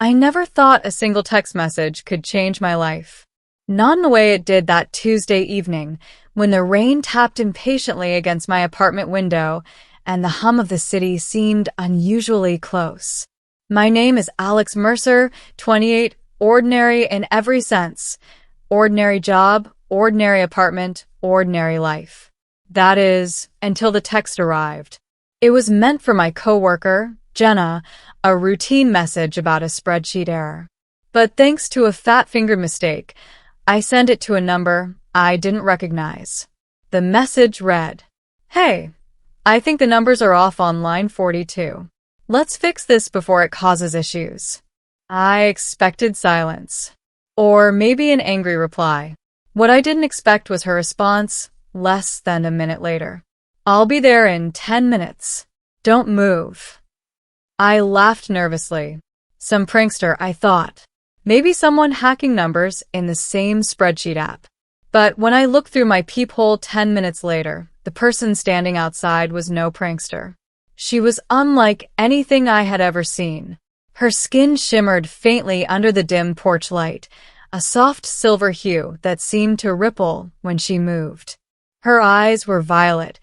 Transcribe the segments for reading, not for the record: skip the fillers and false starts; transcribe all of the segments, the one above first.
I never thought a single text message could change my life. Not in the way it did that Tuesday evening, when the rain tapped impatiently against my apartment window and the hum of the city seemed unusually close. My name is Alex Mercer, 28, ordinary in every sense. Ordinary job, ordinary apartment, ordinary life. That is, until the text arrived. It was meant for my coworker, Jenna, a routine message about a spreadsheet error. But thanks to a fat-fingered mistake, I sent it to a number I didn't recognize. The message read, "Hey, I think the numbers are off on line 42. Let's fix this before it causes issues." I expected silence. Or maybe an angry reply. What I didn't expect was her response less than a minute later. "I'll be there in 10 minutes. Don't move." I laughed nervously. Some prankster, I thought. Maybe someone hacking numbers in the same spreadsheet app. But when I looked through my peephole 10 minutes later, the person standing outside was no prankster. She was unlike anything I had ever seen. Her skin shimmered faintly under the dim porch light, a soft silver hue that seemed to ripple when she moved. Her eyes were violet,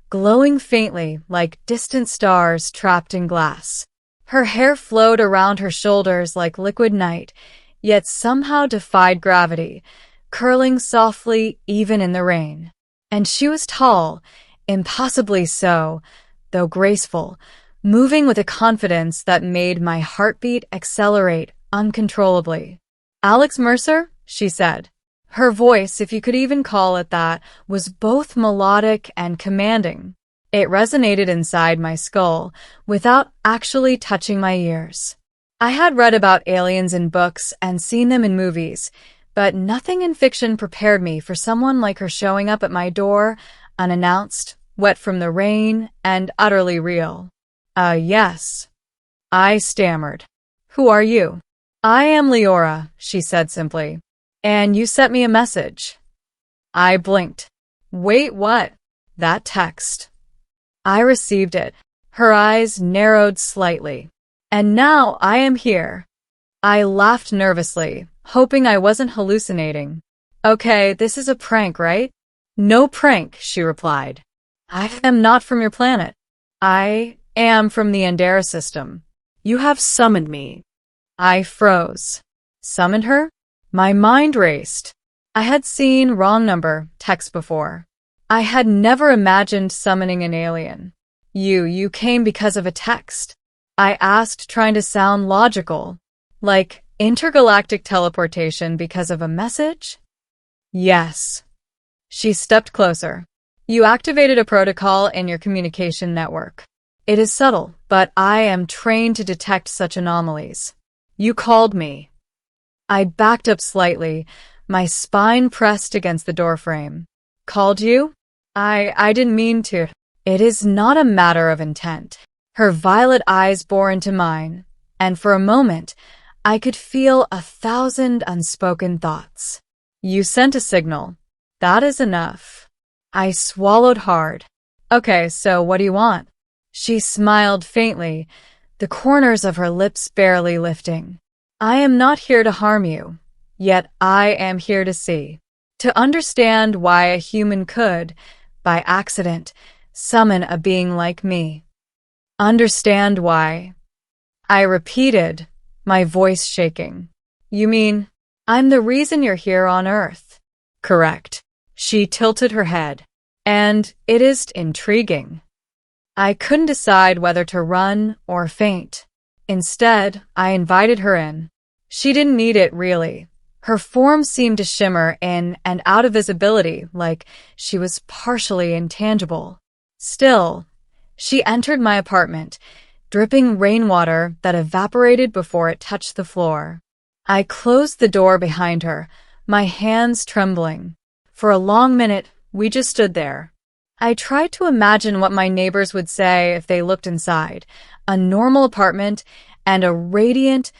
glowing faintly like distant stars trapped in glass. Her hair flowed around her shoulders like liquid night, yet somehow defied gravity, curling softly even in the rain. And she was tall, impossibly so, though graceful, moving with a confidence that made my heartbeat accelerate uncontrollably. "Alex Mercer?" she said. Her voice, if you could even call it that, was both melodic and commanding. It resonated inside my skull without actually touching my ears. I had read about aliens in books and seen them in movies, but nothing in fiction prepared me for someone like her showing up at my door, unannounced, wet from the rain, and utterly real. Yes. I stammered. "Who are you?" "I am Leora," she said simply. "And you sent me a message." I blinked. "Wait, what?" "That text." I received it. Her eyes narrowed slightly. "And now I am here." I laughed nervously, hoping I wasn't hallucinating. "Okay, this is a prank, right?" "No prank," she replied. "I am not from your planet. I am from the Andera system. You have summoned me." I froze. Summoned her? My mind raced. I had seen wrong number text before. I had never imagined summoning an alien. You came because of a text?" I asked, trying to sound logical. "Like intergalactic teleportation because of a message?" "Yes." She stepped closer. "You activated a protocol in your communication network. It is subtle, but I am trained to detect such anomalies. You called me." I backed up slightly, my spine pressed against the doorframe. "Called you? I didn't mean to." "It is not a matter of intent." Her violet eyes bore into mine, and for a moment, I could feel 1,000 unspoken thoughts. "You sent a signal. That is enough." I swallowed hard. "Okay, so what do you want?" She smiled faintly, the corners of her lips barely lifting. "I am not here to harm you, yet I am here to see. To understand why a human could, by accident, summon a being like me. Understand why." I repeated, my voice shaking. "You mean, I'm the reason you're here on Earth?" "Correct." She tilted her head. "And it is intriguing." I couldn't decide whether to run or faint. Instead, I invited her in. She didn't need it, really. Her form seemed to shimmer in and out of visibility, like she was partially intangible. Still, she entered my apartment, dripping rainwater that evaporated before it touched the floor. I closed the door behind her, my hands trembling. For a long minute, we just stood there. I tried to imagine what my neighbors would say if they looked inside. A normal apartment and a radiant,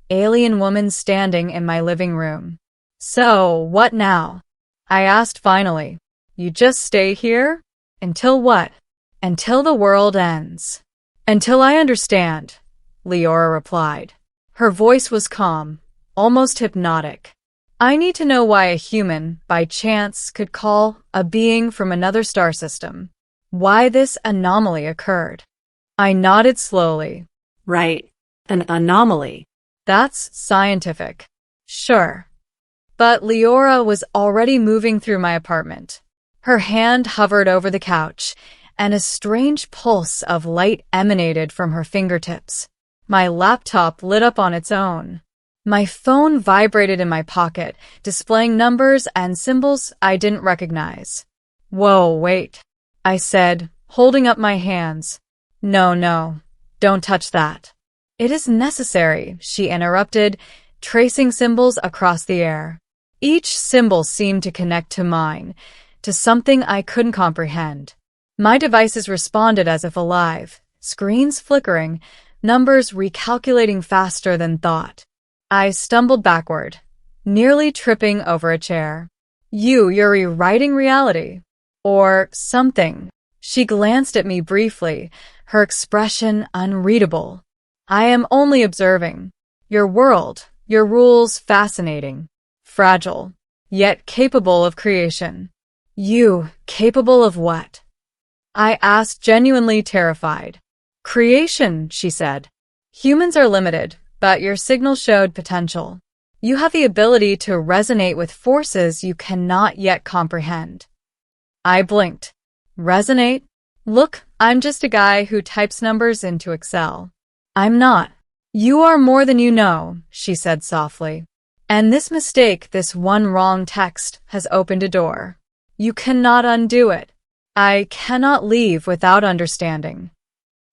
alien woman standing in my living room. "So, what now?" I asked finally. "You just stay here? Until what?" "Until the world ends." "Until I understand," Leora replied. Her voice was calm, almost hypnotic. I need to know why a human, by chance, could call a being from another star system. Why this anomaly occurred. I nodded slowly. Right. An anomaly. That's scientific. Sure. But Leora was already moving through my apartment. Her hand hovered over the couch, and a strange pulse of light emanated from her fingertips. My laptop lit up on its own. My phone vibrated in my pocket, displaying numbers and symbols I didn't recognize. Whoa, wait, I said, holding up my hands. No, don't touch that. It is necessary, she interrupted, tracing symbols across the air. Each symbol seemed to connect to mine, to something I couldn't comprehend. My devices responded as if alive, screens flickering, numbers recalculating faster than thought. I stumbled backward, nearly tripping over a chair. You're rewriting reality. Or something. She glanced at me briefly, her expression unreadable. I am only observing. Your world, your rules fascinating. Fragile, yet capable of creation. You, capable of what? I asked, genuinely terrified. Creation, she said. Humans are limited, but your signal showed potential. You have the ability to resonate with forces you cannot yet comprehend. I blinked. Resonate? Look, I'm just a guy who types numbers into Excel. I'm not. You are more than you know, she said softly. And this mistake, this one wrong text, has opened a door. You cannot undo it. I cannot leave without understanding.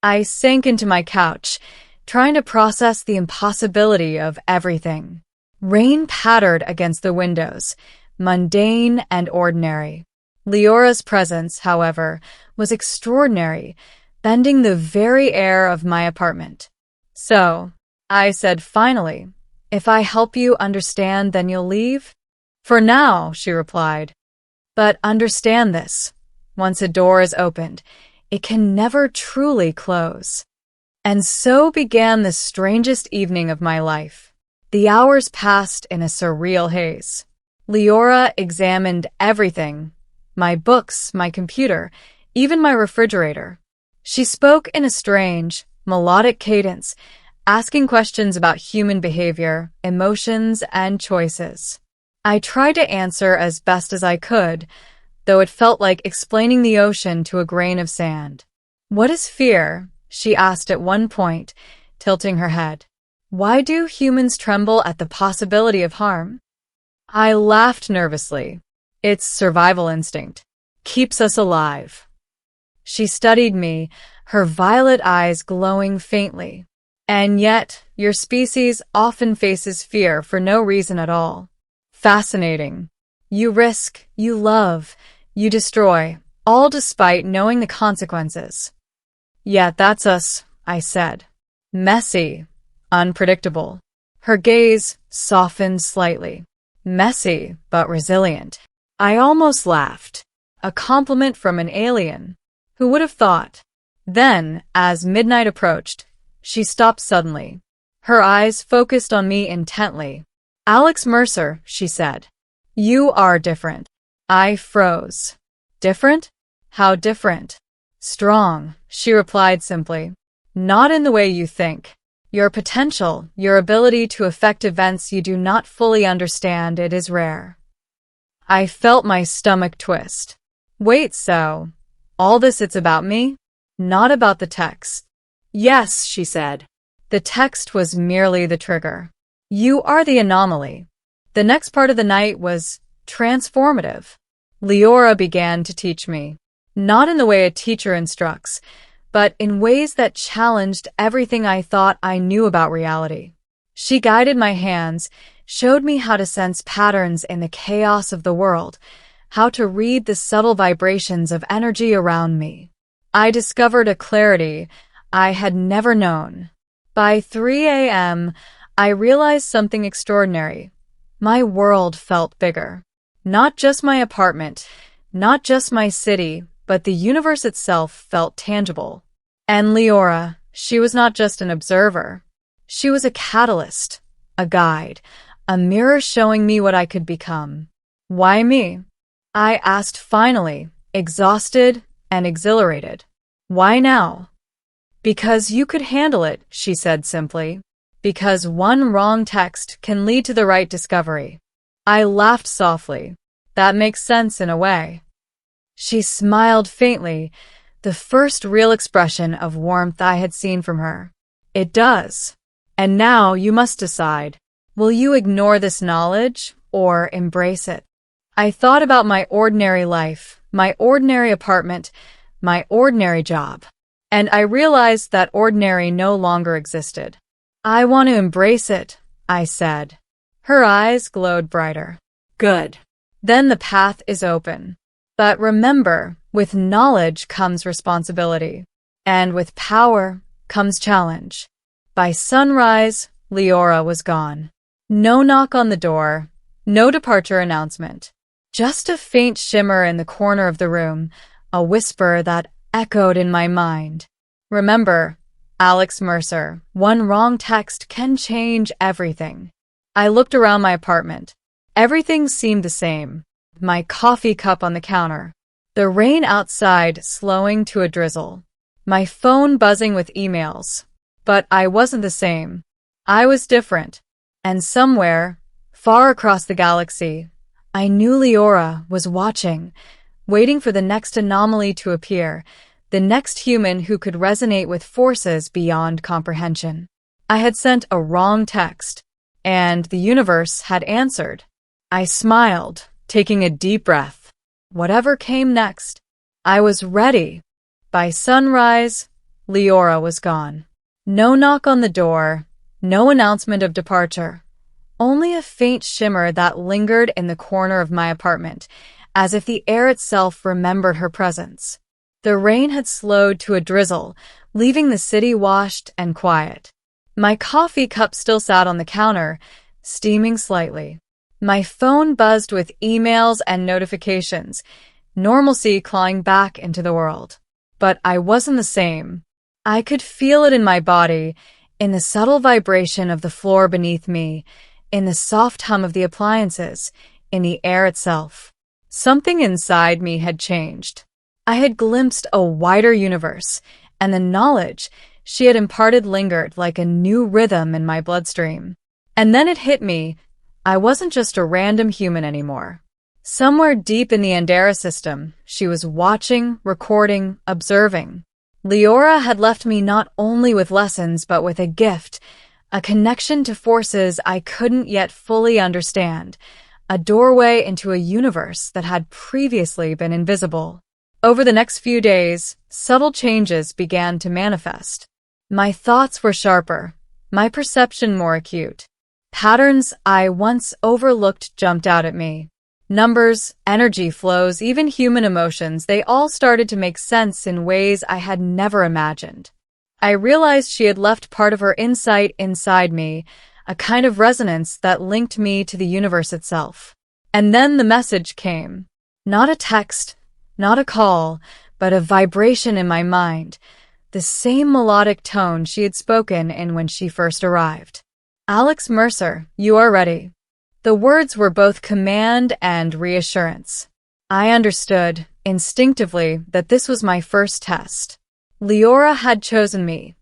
I sank into my couch, trying to process the impossibility of everything. Rain pattered against the windows, mundane and ordinary. Leora's presence, however, was extraordinary, bending the very air of my apartment. So, I said finally, if I help you understand, then you'll leave? For now, she replied. But understand this. Once a door is opened, it can never truly close. And so began the strangest evening of my life. The hours passed in a surreal haze. Leora examined everything. My books, my computer, even my refrigerator. She spoke in a strange, melodic cadence, asking questions about human behavior, emotions, and choices. I tried to answer as best as I could, though it felt like explaining the ocean to a grain of sand. What is fear? She asked at one point, tilting her head. Why do humans tremble at the possibility of harm? I laughed nervously. It's survival instinct. Keeps us alive. She studied me, her violet eyes glowing faintly. And yet, your species often faces fear for no reason at all. Fascinating. You risk, you love, you destroy, all despite knowing the consequences. Yeah, that's us, I said. Messy, unpredictable. Her gaze softened slightly. Messy, but resilient. I almost laughed. A compliment from an alien. Who would have thought? Then, as midnight approached, she stopped suddenly. Her eyes focused on me intently. Alex Mercer, she said. You are different. I froze. Different? How different? Strong, she replied simply. Not in the way you think. Your potential, your ability to affect events you do not fully understand, it is rare. I felt my stomach twist. Wait, so, all this it's about me? Not about the text. Yes, she said. The text was merely the trigger. You are the anomaly. The next part of the night was transformative. Leora began to teach me. Not in the way a teacher instructs, but in ways that challenged everything I thought I knew about reality. She guided my hands, showed me how to sense patterns in the chaos of the world, how to read the subtle vibrations of energy around me. I discovered a clarity I had never known. By 3 a.m., I realized something extraordinary. My world felt bigger. Not just my apartment, not just my city, but the universe itself felt tangible. And Leora, she was not just an observer. She was a catalyst, a guide, a mirror showing me what I could become. Why me? I asked finally, exhausted and exhilarated. Why now? Because you could handle it, she said simply. Because one wrong text can lead to the right discovery. I laughed softly. That makes sense in a way. She smiled faintly, the first real expression of warmth I had seen from her. It does. And now you must decide. Will you ignore this knowledge or embrace it? I thought about my ordinary life, my ordinary apartment, my ordinary job, and I realized that ordinary no longer existed. I want to embrace it, I said. Her eyes glowed brighter. Good. Then the path is open. But remember, with knowledge comes responsibility, and with power comes challenge. By sunrise, Leora was gone. No knock on the door, no departure announcement. Just a faint shimmer in the corner of the room, a whisper that echoed in my mind. Remember, Alex Mercer, one wrong text can change everything. I looked around my apartment. Everything seemed the same. My coffee cup on the counter. The rain outside slowing to a drizzle. My phone buzzing with emails. But I wasn't the same. I was different. And somewhere, far across the galaxy, I knew Leora was watching, waiting for the next anomaly to appear, the next human who could resonate with forces beyond comprehension. I had sent a wrong text, and the universe had answered. I smiled, taking a deep breath. Whatever came next, I was ready. By sunrise, Leora was gone. No knock on the door, no announcement of departure. Only a faint shimmer that lingered in the corner of my apartment, as if the air itself remembered her presence. The rain had slowed to a drizzle, leaving the city washed and quiet. My coffee cup still sat on the counter, steaming slightly. My phone buzzed with emails and notifications, normalcy clawing back into the world. But I wasn't the same. I could feel it in my body, in the subtle vibration of the floor beneath me, in the soft hum of the appliances, in the air itself. Something inside me had changed. I had glimpsed a wider universe, and the knowledge she had imparted lingered like a new rhythm in my bloodstream. And then it hit me. I wasn't just a random human anymore. Somewhere deep in the Andera system, she was watching, recording, observing. Leora had left me not only with lessons, but with a gift, a connection to forces I couldn't yet fully understand, a doorway into a universe that had previously been invisible. Over the next few days, subtle changes began to manifest. My thoughts were sharper, my perception more acute. Patterns I once overlooked jumped out at me. Numbers, energy flows, even human emotions, they all started to make sense in ways I had never imagined. I realized she had left part of her insight inside me, a kind of resonance that linked me to the universe itself. And then the message came. Not a text, not a call, but a vibration in my mind, the same melodic tone she had spoken in when she first arrived. Alex Mercer, you are ready. The words were both command and reassurance. I understood, instinctively, that this was my first test. Leora had chosen me,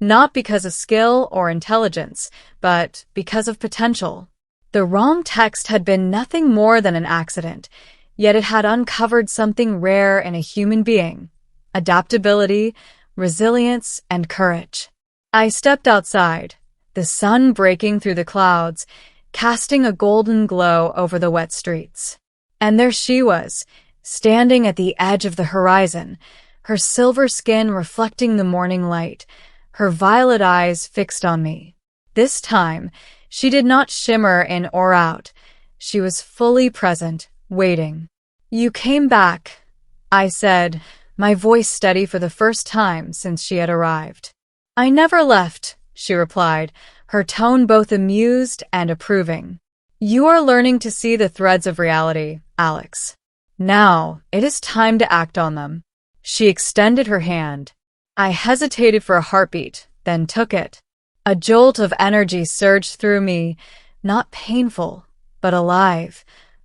not because of skill or intelligence, but because of potential. The wrong text had been nothing more than an accident, yet it had uncovered something rare in a human being: adaptability, resilience, and courage. I stepped outside, the sun breaking through the clouds, casting a golden glow over the wet streets. And there she was, standing at the edge of the horizon, her silver skin reflecting the morning light, her violet eyes fixed on me. This time, she did not shimmer in or out. She was fully present, waiting. You came back, I said, my voice steady for the first time since she had arrived. I never left, she replied, her tone both amused and approving. You are learning to see the threads of reality, Alex. Now, it is time to act on them. She extended her hand. I hesitated for a heartbeat, then took it. A jolt of energy surged through me, not painful, but alive,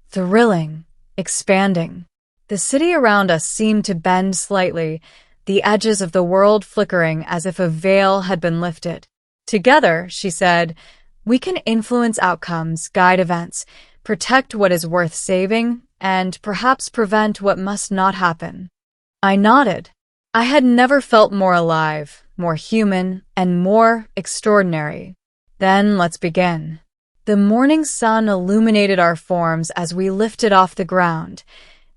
thrilling, expanding. The city around us seemed to bend slightly, the edges of the world flickering as if a veil had been lifted. Together, she said, we can influence outcomes, guide events, protect what is worth saving, and perhaps prevent what must not happen. I nodded. I had never felt more alive, more human, and more extraordinary. Then let's begin. The morning sun illuminated our forms as we lifted off the ground,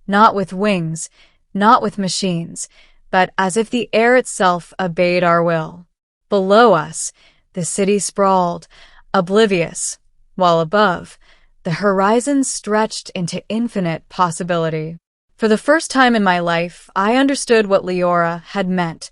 not with wings, not with machines, but as if the air itself obeyed our will. Below us, the city sprawled, oblivious, while above, the horizon stretched into infinite possibility. For the first time in my life, I understood what Leora had meant.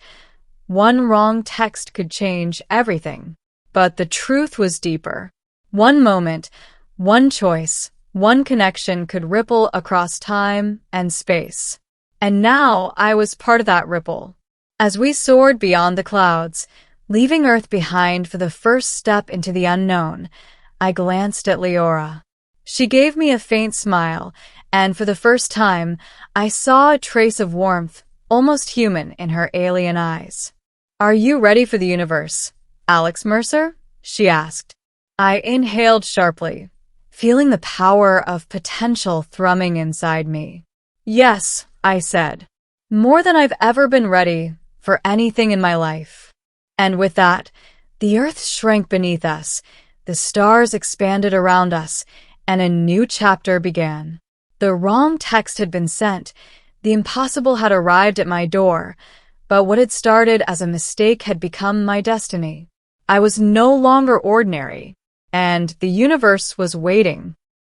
One wrong text could change everything, but the truth was deeper. One moment, one choice, one connection could ripple across time and space. And now I was part of that ripple. As we soared beyond the clouds, leaving Earth behind for the first step into the unknown, I glanced at Leora. She gave me a faint smile, and for the first time, I saw a trace of warmth, almost human, in her alien eyes. "Are you ready for the universe, Alex Mercer?" she asked. I inhaled sharply, feeling the power of potential thrumming inside me. "Yes," I said, "more than I've ever been ready for anything in my life." And with that, the earth shrank beneath us, the stars expanded around us, and a new chapter began. The wrong text had been sent, the impossible had arrived at my door, but what had started as a mistake had become my destiny. I was no longer ordinary, and the universe was waiting.